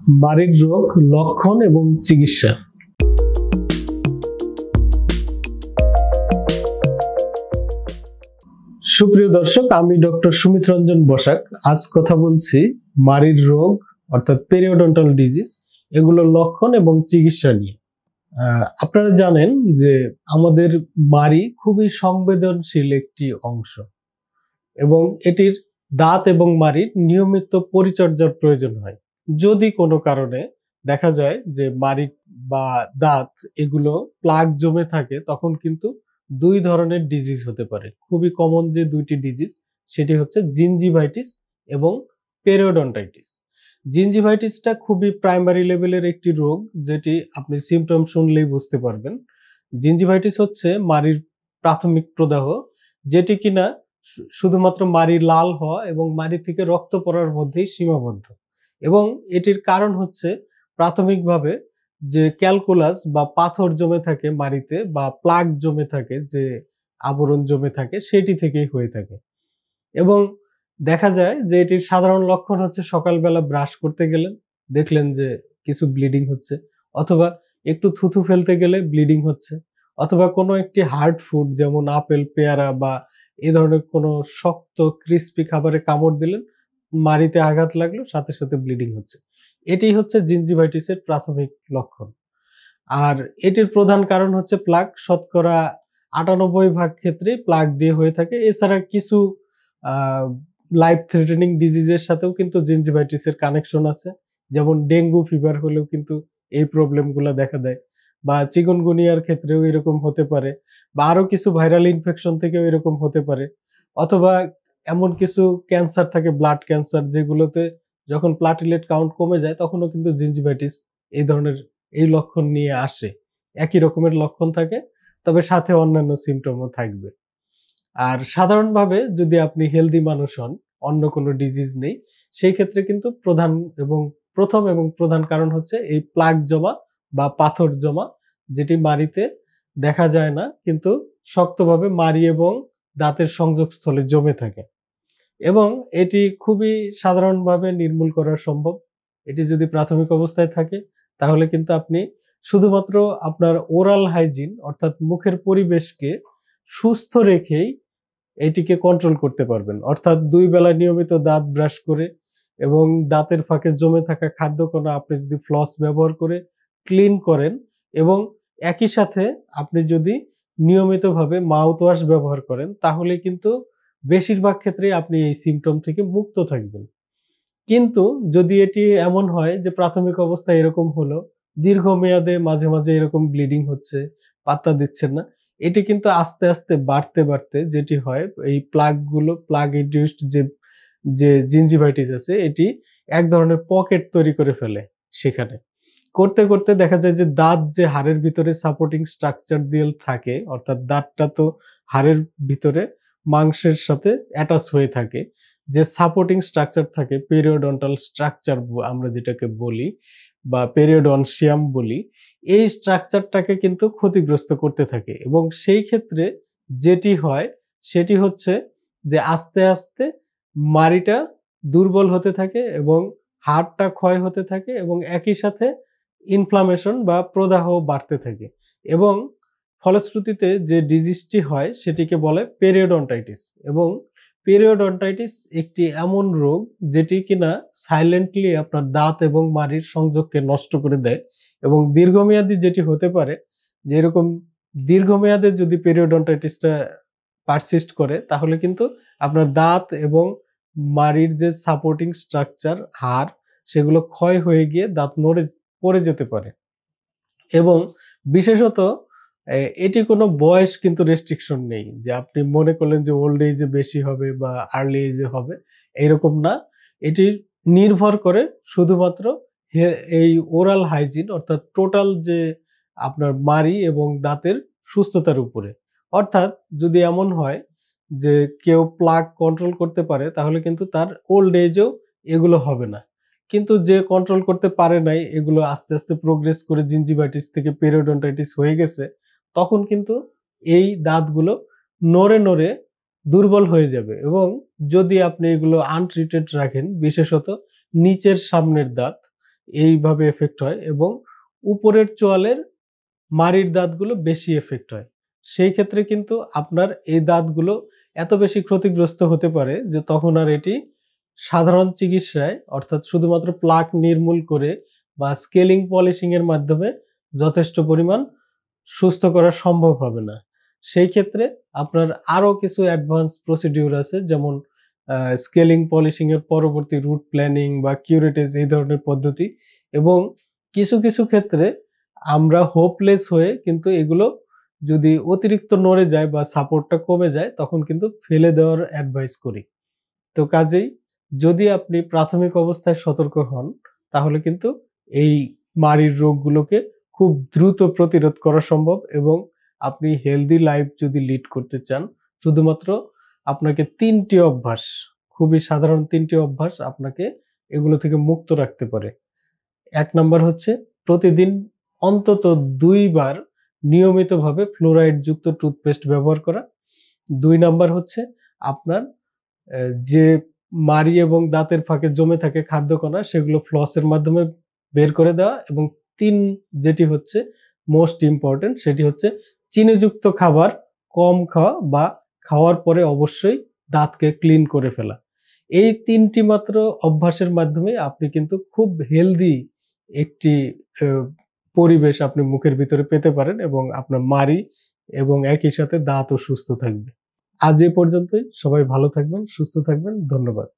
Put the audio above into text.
মাড়ির রোগ, লক্ষণ এবং চিকিৎসা। সুপ্রিয় দর্শক, আমি ডক্টর সুমিত রঞ্জন বসাক। আজ কথা বলছি মাড়ির রোগ অর্থাৎ পেরিওডন্টাল ডিজিজ, এগুলোর লক্ষণ এবং চিকিৎসা নিয়ে। আপনারা জানেন যে আমাদের মাড়ি খুবই সংবেদনশীল একটি অংশ এবং এটির দাঁত এবং মাড়ির নিয়মিত পরিচর্যার প্রয়োজন হয়। যদি কোনো কারণে দেখা যায় যে মাড়ি বা দাঁত এগুলো প্লাগ জমে থাকে, তখন কিন্তু দুই ধরনের ডিজিজ হতে পারে। খুবই কমন যে দুইটি ডিজিজ, সেটি হচ্ছে জিঞ্জিভাইটিস এবং পেরিওডন্টাইটিস। জিঞ্জিভাইটিসটা খুবই প্রাইমারি লেভেলের একটি রোগ, যেটি আপনি সিমটম শুনলেই বুঝতে পারবেন। জিঞ্জিভাইটিস হচ্ছে মাড়ির প্রাথমিক প্রদাহ, যেটি কিনা শুধুমাত্র মাড়ি লাল হওয়া এবং মাড়ি থেকে রক্ত পড়ার মধ্যেই সীমাবদ্ধ। এবং এটির কারণ হচ্ছে প্রাথমিকভাবে যে ক্যালকুলাস বা পাথর জমে থাকে মাড়িতে, বা প্লাগ জমে থাকে, যে আবরণ জমে থাকে, সেটি থেকেই হয়ে থাকে। এবং দেখা যায় যে এটির সাধারণ লক্ষণ হচ্ছে সকালবেলা ব্রাশ করতে গেলেন, দেখলেন যে কিছু ব্লিডিং হচ্ছে, অথবা একটু থুথু ফেলতে গেলে ব্লিডিং হচ্ছে, অথবা কোনো একটি হার্ড ফুড যেমন আপেল, পেয়ারা বা এই ধরনের কোনো শক্ত ক্রিস্পি খাবারে কামড় দিলেন, মাড়িতে আঘাত লাগলো, সাথে সাথে ব্লিডিং হচ্ছে। এটি হচ্ছে জিঞ্জিভাইটিসের প্রাথমিক লক্ষণ। আর এটির প্রধান কারণ হচ্ছে প্লাগ। শতকরা ৯৮% ক্ষেত্রে প্লাগ দিয়ে হয়ে থাকে। এছাড়া কিছু লাইফ থ্রেটেনিং ডিজিজের সাথেও কিন্তু জিঞ্জিভাইটিসের কানেকশন আছে। যেমন ডেঙ্গু ফিভার হলেও কিন্তু এই প্রবলেমগুলো দেখা দেয়, বা চিকুনগুনিয়ার ক্ষেত্রেও এরকম হতে পারে, বা আরো কিছু ভাইরাল ইনফেকশন থেকেও এরকম হতে পারে। অথবা এমন কিছু ক্যান্সার থাকে, ব্লাড ক্যান্সার, যেগুলোতে যখন প্লাটিলেট কাউন্ট কমে যায়, তখনও কিন্তু জিঞ্জিভাইটিস এই ধরনের এই লক্ষণ নিয়ে আসে। একই রকমের লক্ষণ থাকে, তবে সাথে অন্যান্য সিমটমও থাকবে। আর সাধারণভাবে যদি আপনি হেলদি মানুষ হন, অন্য কোনো ডিজিজ নেই, সেই ক্ষেত্রে কিন্তু প্রথম এবং প্রধান কারণ হচ্ছে এই প্লাগ জমা বা পাথর জমা, যেটি মাড়িতে দেখা যায় না কিন্তু শক্তভাবে মাড়ি এবং দাঁতের সংযোগস্থলে জমে থাকে। এবং এটি খুবই সাধারণভাবে নির্মূল করা সম্ভব। এটি যদি প্রাথমিক অবস্থায় থাকে, তাহলে কিন্তু আপনি শুধুমাত্র আপনার ওরাল হাইজিন অর্থাৎ মুখের পরিবেশকে সুস্থ রেখেই এটিকে কন্ট্রোল করতে পারবেন। অর্থাৎ ২ বেলা নিয়মিত দাঁত ব্রাশ করে এবং দাঁতের ফাঁকে জমে থাকা খাদ্যকণা আপনি যদি ফ্লস ব্যবহার করে ক্লিন করেন, এবং একই সাথে আপনি যদি নিয়মিতভাবে মাউথ ওয়াশ ব্যবহার করেন, তাহলে কিন্তু বেশিরভাগ ক্ষেত্রেই আপনি এই সিমটম থেকে মুক্ত থাকবেন। কিন্তু যদি এটি এমন হয় যে প্রাথমিক অবস্থায় এরকম হলো, দীর্ঘমেয়াদে মাঝে মাঝে এরকম ব্লিডিং হচ্ছে, পাত্তা দিচ্ছেন না, এটি কিন্তু আস্তে আস্তে বাড়তে বাড়তে যেটি হয়, এই প্লাগ ইনডিউসড যে জিঞ্জিভাইটিস আছে, এটি এক ধরনের পকেট তৈরি করে ফেলে। সেখানে করতে করতে দেখা যায় যে দাঁত যে হাড়ের ভিতরে সাপোর্টিং স্ট্রাকচার দিয়ে থাকে, অর্থাৎ দাঁতটা তো হাড়ের ভিতরে মাংসের সাথে অ্যাটাচ হয়ে থাকে, যে সাপোর্টিং স্ট্রাকচার থাকে, পেরিওডন্টাল স্ট্রাকচার আমরা যেটাকে বলি, বা পেরিওডনসিয়াম বলি, এই স্ট্রাকচারটাকে কিন্তু ক্ষতিগ্রস্ত করতে থাকে। এবং সেই ক্ষেত্রে যেটি হয় সেটি হচ্ছে যে আস্তে আস্তে মাড়িটা দুর্বল হতে থাকে এবং হাড়টা ক্ষয় হতে থাকে, এবং একই সাথে ইনফ্লামেশন বা প্রদাহ বাড়তে থাকে। এবং ফলশ্রুতিতে যে ডিজিজটি হয় সেটিকে বলে পেরিওডন্টাইটিস। এবং পেরিওডন্টাইটিস একটি এমন রোগ যেটি কিনা সাইলেন্টলি আপনার দাঁত এবং মাড়ির সংযোগকে নষ্ট করে দেয়। এবং দীর্ঘমেয়াদী যেটি হতে পারে, যেরকম দীর্ঘমেয়াদে যদি পেরিওডন্টাইটিসটা পারসিস্ট করে, তাহলে কিন্তু আপনার দাঁত এবং মাড়ির যে সাপোর্টিং স্ট্রাকচার, হাড়, সেগুলো ক্ষয় হয়ে গিয়ে দাঁত নড়ে পড়ে যেতে পারে। এবং বিশেষত এটি কোনো বয়স কিন্তু রেস্ট্রিকশন নেই, যে আপনি মনে করলেন যে ওল্ড এজে বেশি হবে বা আর্লি এজে হবে, এইরকম না। এটি নির্ভর করে শুধুমাত্র এই ওরাল হাইজিন অর্থাৎ টোটাল যে আপনার মাড়ি এবং দাঁতের সুস্থতার উপরে। অর্থাৎ যদি এমন হয় যে কেউ প্লাগ কন্ট্রোল করতে পারে, তাহলে কিন্তু তার ওল্ড এজেও এগুলো হবে না। কিন্তু যে কন্ট্রোল করতে পারে নাই, এগুলো আস্তে আস্তে প্রোগ্রেস করে জিঞ্জিভাইটিস থেকে পেরিওডন্টাইটিস হয়ে গেছে, তখন কিন্তু এই দাঁতগুলো নড়ে নড়ে দুর্বল হয়ে যাবে। এবং যদি আপনি এগুলো আনট্রিটেড রাখেন, বিশেষত নিচের সামনের দাঁত, এইভাবে এফেক্ট হয়, এবং উপরের চোয়ালের মাড়ির দাঁতগুলো বেশি এফেক্ট হয়। সেই ক্ষেত্রে কিন্তু আপনার এই দাঁতগুলো এত বেশি ক্ষতিগ্রস্ত হতে পারে যে তখন আর এটি সাধারণ চিকিৎসায়, অর্থাৎ শুধুমাত্র প্লাক নির্মূল করে বা স্কেলিং পলিশিং এর মাধ্যমে যথেষ্ট পরিমাণ সুস্থ করা সম্ভব হবে না। সেই ক্ষেত্রে আপনার আরো কিছু অ্যাডভান্স প্রসিডিউর আছে, যেমন স্কেলিং পলিশিং এর পরবর্তী রুট প্ল্যানিং বা কিউরেটেজ, এই ধরনের পদ্ধতি। এবং কিছু কিছু ক্ষেত্রে আমরা হোপলেস হয়ে কিন্তু এগুলো যদি অতিরিক্ত নড়ে যায় বা সাপোর্টটা কমে যায় তখন কিন্তু ফেলে দেওয়ার অ্যাডভাইস করি। তো কাজেই যদি আপনি প্রাথমিক অবস্থায় সতর্ক হন তাহলে কিন্তু এই মাড়ির রোগগুলোকে খুব দ্রুত প্রতিরোধ করা সম্ভব, এবং আপনি হেলদি লাইফ যদি লিড করতে চান, শুধুমাত্র আপনাকে ৩টি অভ্যাস, খুবই সাধারণ ৩টি অভ্যাস আপনাকে এগুলো থেকে মুক্ত রাখতে পারে। ১ নাম্বার হচ্ছে প্রতিদিন অন্তত ২ বার নিয়মিতভাবে ফ্লোরাইড যুক্ত টুথপেস্ট ব্যবহার করা। ২ নাম্বার হচ্ছে আপনার যে মাড়ি এবং দাঁতের ফাঁকে জমে থাকে খাদ্যকণা সেগুলো ফ্লসের মাধ্যমে বের করে দেওয়া, এবং ৩ যেটি হচ্ছে মোস্ট ইম্পর্টেন্ট, সেটি হচ্ছে চিনিযুক্ত খাবার কম খাওয়া বা খাওয়ার পরে অবশ্যই দাঁতকে ক্লিন করে ফেলা। এই ৩টি মাত্র অভ্যাসের মাধ্যমে আপনি কিন্তু খুব হেলদি একটি আ পরিবেশ আপনি মুখের ভিতরে পেতে পারেন, এবং আপনার মাড়ি এবং একই সাথে দাঁতও সুস্থ থাকবে। আজ এ পর্যন্তই। সবাই ভালো থাকবেন, সুস্থ থাকবেন। ধন্যবাদ।